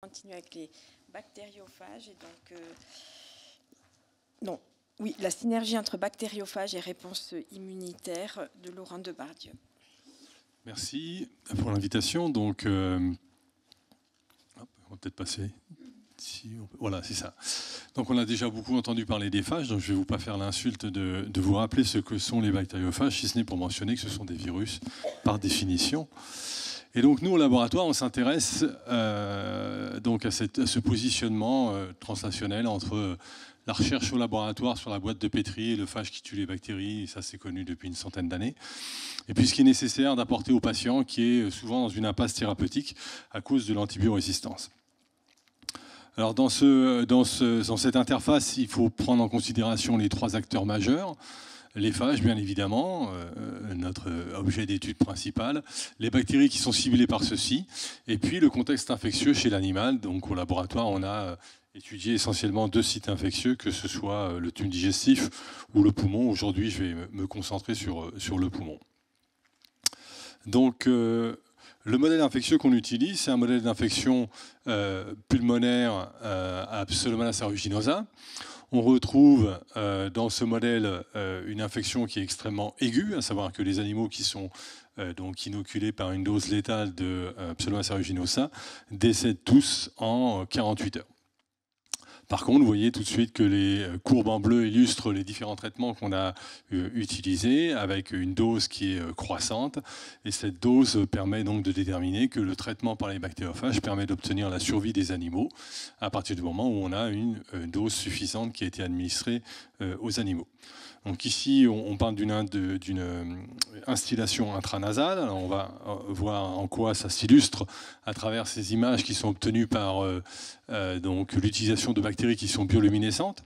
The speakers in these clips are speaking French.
continue avec les bactériophages. Et donc, oui, la synergie entre bactériophages et réponse immunitaire de Laurent Debardieu. Merci pour l'invitation. Donc, on va peut-être passer. Voilà, c'est ça. Donc, on a déjà beaucoup entendu parler des phages, donc je ne vais pas faire l'insulte de vous rappeler ce que sont les bactériophages, si ce n'est pour mentionner que ce sont des virus par définition. Et donc, nous, au laboratoire, on s'intéresse donc à ce positionnement translationnel entre la recherche au laboratoire sur la boîte de pétri et le phage qui tue les bactéries, et ça, c'est connu depuis une centaine d'années. Et puis, ce qui est nécessaire d'apporter au patient, qui est souvent dans une impasse thérapeutique à cause de l'antibiorésistance. Alors dans cette interface, il faut prendre en considération les trois acteurs majeurs. Les phages, bien évidemment, notre objet d'étude principal, les bactéries qui sont ciblées par ceux-ci, et puis le contexte infectieux chez l'animal. Donc au laboratoire, on a étudié essentiellement 2 sites infectieux, que ce soit le tube digestif ou le poumon. Aujourd'hui, je vais me concentrer sur le poumon. Donc, le modèle infectieux qu'on utilise, c'est un modèle d'infection pulmonaire à Pseudomonas aeruginosa. On retrouve dans ce modèle une infection qui est extrêmement aiguë, à savoir que les animaux qui sont donc inoculés par une dose létale de Pseudomonas aeruginosa décèdent tous en 48 heures. Par contre, vous voyez tout de suite que les courbes en bleu illustrent les différents traitements qu'on a utilisés avec une dose qui est croissante. Et cette dose permet donc de déterminer que le traitement par les bactériophages permet d'obtenir la survie des animaux à partir du moment où on a une dose suffisante qui a été administrée aux animaux. Donc ici, on parle d'une instillation intranasale. Alors on va voir en quoi ça s'illustre à travers ces images qui sont obtenues par l'utilisation de bactéries qui sont bioluminescentes.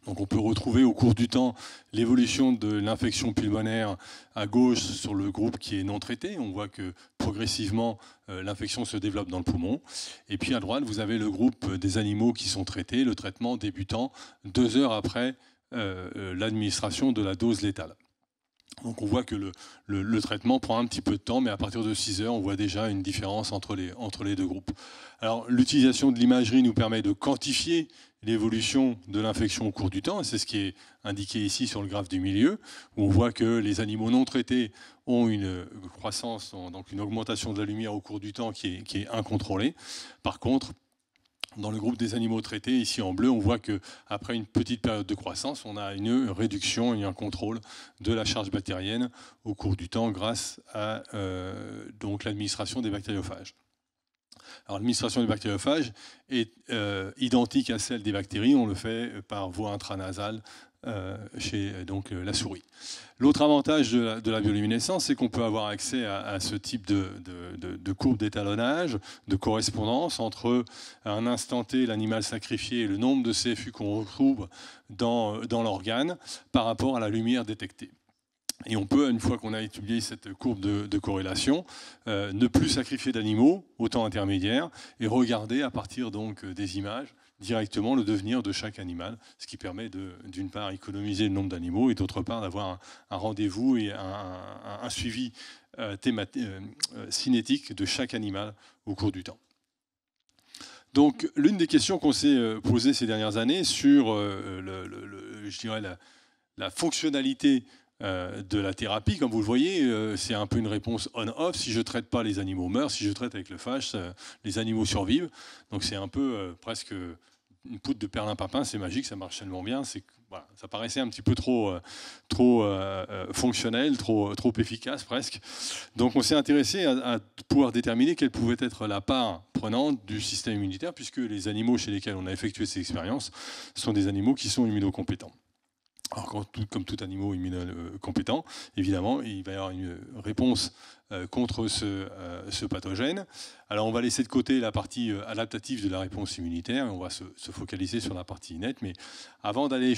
Donc on peut retrouver au cours du temps l'évolution de l'infection pulmonaire à gauche sur le groupe qui est non traité. On voit que progressivement l'infection se développe dans le poumon. Et puis à droite, vous avez le groupe des animaux qui sont traités, le traitement débutant 2 heures après l'administration de la dose létale. Donc on voit que le traitement prend un petit peu de temps, mais à partir de 6 heures, on voit déjà une différence entre les 2 groupes. Alors l'utilisation de l'imagerie nous permet de quantifier l'évolution de l'infection au cours du temps, et c'est ce qui est indiqué ici sur le graphe du milieu, où on voit que les animaux non traités ont une croissance, donc une augmentation de la lumière au cours du temps qui est incontrôlée. Par contre, dans le groupe des animaux traités, ici en bleu, on voit qu'après une petite période de croissance, on a une réduction et un contrôle de la charge bactérienne au cours du temps grâce à donc l'administration des bactériophages. Alors l'administration des bactériophages est identique à celle des bactéries, on le fait par voie intranasale chez donc, la souris. L'autre avantage de la bioluminescence, c'est qu'on peut avoir accès à ce type de courbe d'étalonnage, de correspondance entre à un instant T l'animal sacrifié et le nombre de CFU qu'on retrouve dans l'organe par rapport à la lumière détectée. Et on peut, une fois qu'on a étudié cette courbe de corrélation, ne plus sacrifier d'animaux au temps intermédiaire et regarder à partir donc des images directement le devenir de chaque animal, ce qui permet d'une part économiser le nombre d'animaux et d'autre part d'avoir un rendez-vous et un suivi cinétique de chaque animal au cours du temps. Donc l'une des questions qu'on s'est posées ces dernières années sur je dirais la fonctionnalité de la thérapie, comme vous le voyez, c'est un peu une réponse on-off. Si je ne traite pas, les animaux meurent. Si je traite avec le phage, les animaux survivent. Donc c'est un peu presque une poudre de perlimpinpin, c'est magique, ça marche tellement bien. Voilà, ça paraissait un petit peu trop fonctionnel, trop efficace presque. Donc on s'est intéressé à pouvoir déterminer quelle pouvait être la part prenante du système immunitaire, puisque les animaux chez lesquels on a effectué ces expériences sont des animaux qui sont immunocompétents. Alors, comme tout animal immunocompétent, évidemment, il va y avoir une réponse contre ce pathogène. Alors, on va laisser de côté la partie adaptative de la réponse immunitaire et on va se focaliser sur la partie innate. Mais avant d'aller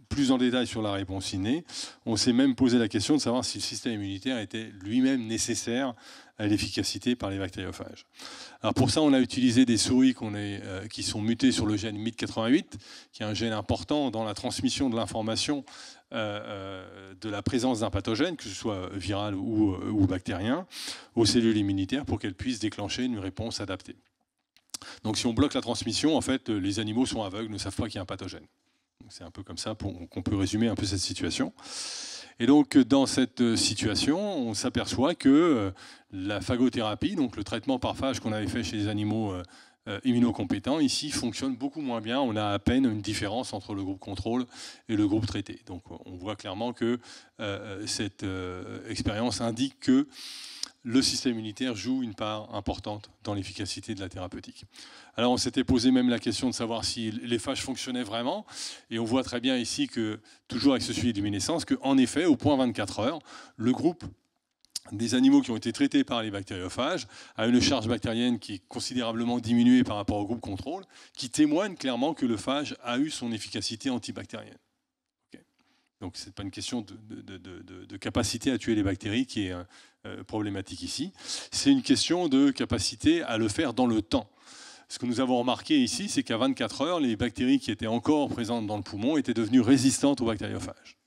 plus en détail sur la réponse innée, on s'est même posé la question de savoir si le système immunitaire était lui-même nécessaire à l'efficacité par les bactériophages. Alors pour ça, on a utilisé des souris qui sont mutées sur le gène MYT88, qui est un gène important dans la transmission de l'information de la présence d'un pathogène, que ce soit viral ou bactérien, aux cellules immunitaires pour qu'elles puissent déclencher une réponse adaptée. Donc si on bloque la transmission, en fait, les animaux sont aveugles, ne savent pas qu'il y a un pathogène. C'est un peu comme ça qu'on peut résumer un peu cette situation. Et donc, dans cette situation, on s'aperçoit que la phagothérapie, donc le traitement par phage qu'on avait fait chez les animaux immunocompétents, ici, fonctionne beaucoup moins bien. On a à peine une différence entre le groupe contrôle et le groupe traité. Donc, on voit clairement que cette expérience indique que le système immunitaire joue une part importante dans l'efficacité de la thérapeutique. Alors on s'était posé même la question de savoir si les phages fonctionnaient vraiment, et on voit très bien ici que, toujours avec ce suivi de luminescence, qu'en effet, au point 24 heures, le groupe des animaux qui ont été traités par les bactériophages a une charge bactérienne qui est considérablement diminuée par rapport au groupe contrôle, qui témoigne clairement que le phage a eu son efficacité antibactérienne. Donc ce n'est pas une question de capacité à tuer les bactéries qui est problématique ici. C'est une question de capacité à le faire dans le temps. Ce que nous avons remarqué ici, c'est qu'à 24 heures, les bactéries qui étaient encore présentes dans le poumon étaient devenues résistantes aux bactériophages.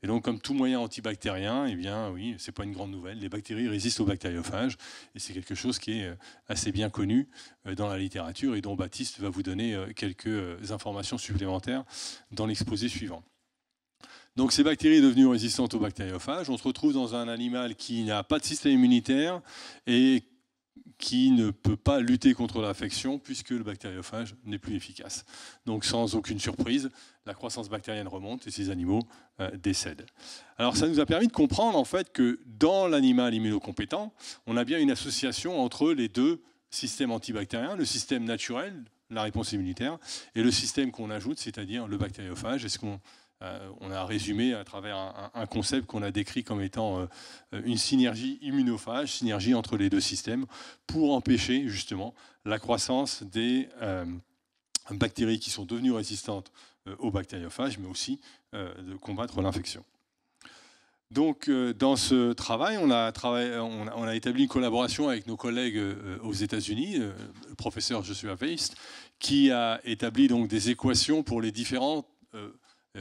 Et donc, comme tout moyen antibactérien, eh bien, oui, ce n'est pas une grande nouvelle. Les bactéries résistent aux bactériophages. Et c'est quelque chose qui est assez bien connu dans la littérature et dont Baptiste va vous donner quelques informations supplémentaires dans l'exposé suivant. Donc ces bactéries devenues résistantes aux bactériophages, on se retrouve dans un animal qui n'a pas de système immunitaire et qui ne peut pas lutter contre l'infection puisque le bactériophage n'est plus efficace. Donc sans aucune surprise, la croissance bactérienne remonte et ces animaux décèdent. Alors ça nous a permis de comprendre en fait que dans l'animal immunocompétent, on a bien une association entre les deux systèmes antibactériens, le système naturel, la réponse immunitaire, et le système qu'on ajoute, c'est-à-dire le bactériophage. Est-ce qu'on on a résumé à travers un concept qu'on a décrit comme étant une synergie immunophage, synergie entre les deux systèmes, pour empêcher justement la croissance des bactéries qui sont devenues résistantes aux bactériophages, mais aussi de combattre l'infection. Donc, dans ce travail, on a établi une collaboration avec nos collègues aux États-Unis, le professeur Joshua Weist, qui a établi donc des équations pour les différents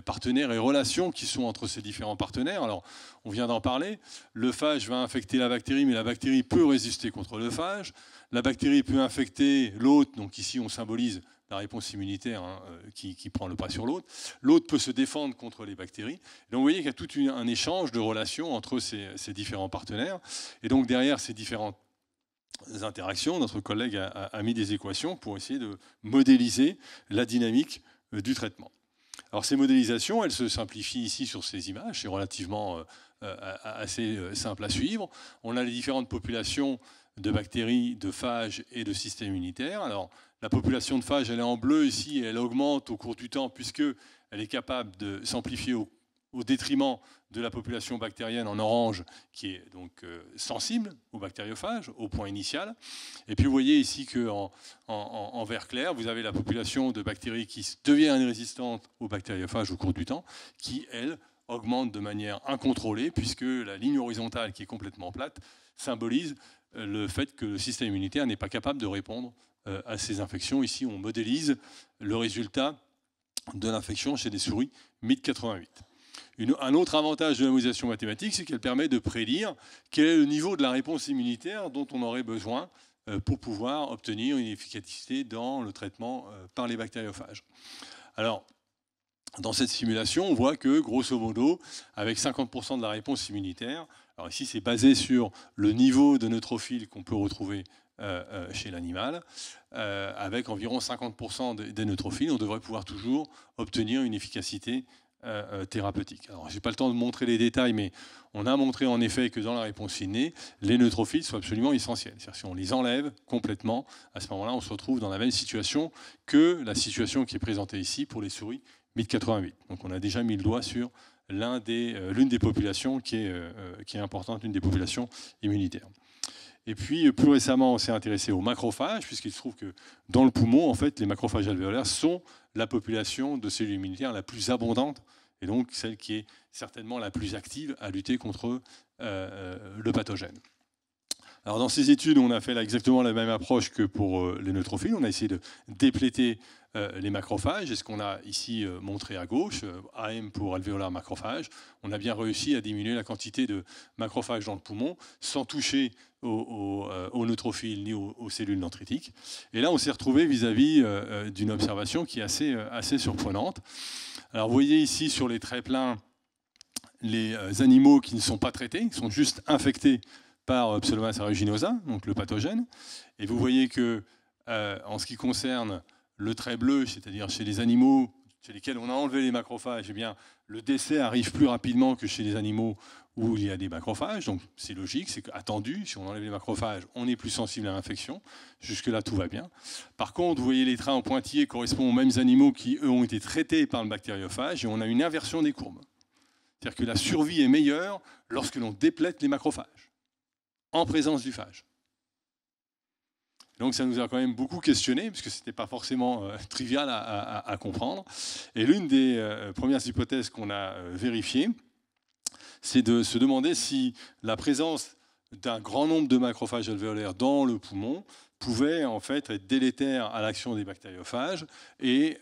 partenaires et relations qui sont entre ces différents partenaires. Alors, on vient d'en parler. Le phage va infecter la bactérie, mais la bactérie peut résister contre le phage. La bactérie peut infecter l'hôte. Donc ici, on symbolise la réponse immunitaire qui prend le pas sur l'hôte. L'hôte peut se défendre contre les bactéries. Donc, vous voyez qu'il y a tout un échange de relations entre ces différents partenaires. Et donc, derrière ces différentes interactions, notre collègue a mis des équations pour essayer de modéliser la dynamique du traitement. Alors ces modélisations, elles se simplifient ici sur ces images, c'est relativement assez simple à suivre. On a les différentes populations de bactéries, de phages et de systèmes immunitaires. Alors la population de phages, elle est en bleu ici, et elle augmente au cours du temps puisqu'elle est capable de s'amplifier au détriment de la population bactérienne en orange, qui est donc sensible aux bactériophages, au point initial. Et puis vous voyez ici qu'en vert clair, vous avez la population de bactéries qui deviennent résistantes aux bactériophages au cours du temps, qui, elle, augmente de manière incontrôlée, puisque la ligne horizontale, qui est complètement plate, symbolise le fait que le système immunitaire n'est pas capable de répondre à ces infections. Ici, on modélise le résultat de l'infection chez des souris MID88. Un autre avantage de la modélisation mathématique, c'est qu'elle permet de prédire quel est le niveau de la réponse immunitaire dont on aurait besoin pour pouvoir obtenir une efficacité dans le traitement par les bactériophages. Alors, dans cette simulation, on voit que, grosso modo, avec 50% de la réponse immunitaire, alors ici c'est basé sur le niveau de neutrophils qu'on peut retrouver chez l'animal, avec environ 50% des neutrophiles, on devrait pouvoir toujours obtenir une efficacité thérapeutique. Alors, je n'ai pas le temps de montrer les détails, mais on a montré en effet que dans la réponse innée, les neutrophiles sont absolument essentiels. C'est-à-dire si on les enlève complètement, à ce moment-là, on se retrouve dans la même situation que la situation qui est présentée ici pour les souris MID88. Donc on a déjà mis le doigt sur l'une des populations qui est importante, l'une des populations immunitaires. Et puis, plus récemment, on s'est intéressé aux macrophages, puisqu'il se trouve que dans le poumon, en fait, les macrophages alvéolaires sont la population de cellules immunitaires la plus abondante, et donc celle qui est certainement la plus active à lutter contre le pathogène. Alors dans ces études, on a fait là exactement la même approche que pour les neutrophiles. On a essayé de dépléter les macrophages. Et ce qu'on a ici montré à gauche, AM pour alvéolaire macrophage, on a bien réussi à diminuer la quantité de macrophages dans le poumon sans toucher aux neutrophiles ni aux cellules dendritiques. Et là, on s'est retrouvé vis-à-vis d'une observation qui est assez surprenante. Alors vous voyez ici sur les traits pleins les animaux qui ne sont pas traités, qui sont juste infectés par Pseudomonas aeruginosa, donc le pathogène. Et vous voyez que, en ce qui concerne le trait bleu, c'est-à-dire chez les animaux chez lesquels on a enlevé les macrophages, eh bien, le décès arrive plus rapidement que chez les animaux où il y a des macrophages. Donc c'est logique, c'est attendu. Si on enlève les macrophages, on est plus sensible à l'infection. Jusque-là, tout va bien. Par contre, vous voyez les traits en pointillés correspondent aux mêmes animaux qui, eux, ont été traités par le bactériophage, et on a une inversion des courbes. C'est-à-dire que la survie est meilleure lorsque l'on déplète les macrophages, en présence du phage. Donc ça nous a quand même beaucoup questionné, puisque ce n'était pas forcément trivial à comprendre. Et l'une des premières hypothèses qu'on a vérifiées, c'est de se demander si la présence d'un grand nombre de macrophages alvéolaires dans le poumon pouvait en fait être délétère à l'action des bactériophages, et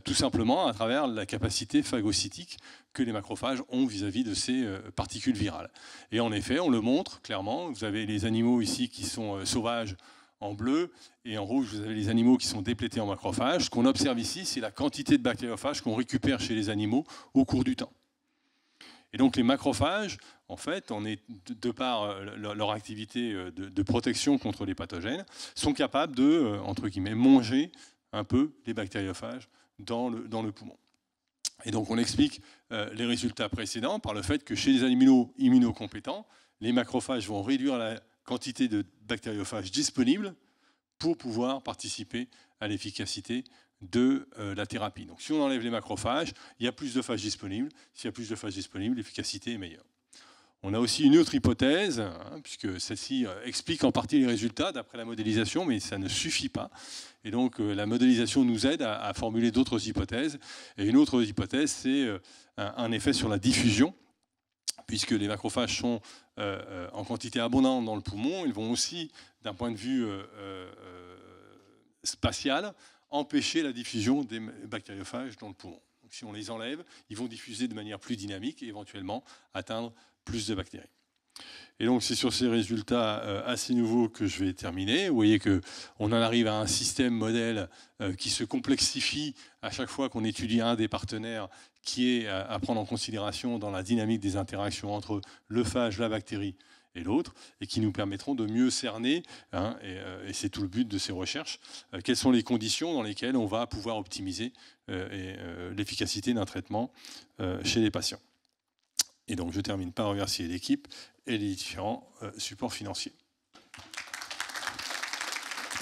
tout simplement à travers la capacité phagocytique que les macrophages ont vis-à-vis de ces particules virales. Et en effet, on le montre clairement. Vous avez les animaux ici qui sont sauvages en bleu, et en rouge, vous avez les animaux qui sont déplétés en macrophages. Ce qu'on observe ici, c'est la quantité de bactériophages qu'on récupère chez les animaux au cours du temps. Et donc les macrophages, en fait, de par leur activité de protection contre les pathogènes, sont capables de, entre guillemets, manger un peu les bactériophages dans le poumon. Et donc on explique les résultats précédents par le fait que chez les animaux immunocompétents, les macrophages vont réduire la quantité de bactériophages disponibles pour pouvoir participer à l'efficacité de la thérapie. Donc si on enlève les macrophages, il y a plus de phages disponibles. S'il y a plus de phages disponibles, l'efficacité est meilleure. On a aussi une autre hypothèse, puisque celle-ci explique en partie les résultats d'après la modélisation, mais ça ne suffit pas. Et donc la modélisation nous aide à formuler d'autres hypothèses. Et une autre hypothèse, c'est un effet sur la diffusion, puisque les macrophages sont en quantité abondante dans le poumon. Ils vont aussi, d'un point de vue spatial, empêcher la diffusion des bactériophages dans le poumon. Donc, si on les enlève, ils vont diffuser de manière plus dynamique et éventuellement atteindre plus de bactéries. Et donc c'est sur ces résultats assez nouveaux que je vais terminer. Vous voyez qu'on en arrive à un système modèle qui se complexifie à chaque fois qu'on étudie un des partenaires, qui est à prendre en considération dans la dynamique des interactions entre le phage, la bactérie et l'autre, et qui nous permettront de mieux cerner, et c'est tout le but de ces recherches, quelles sont les conditions dans lesquelles on va pouvoir optimiser l'efficacité d'un traitement chez les patients. Et donc je termine par remercier l'équipe et les différents supports financiers.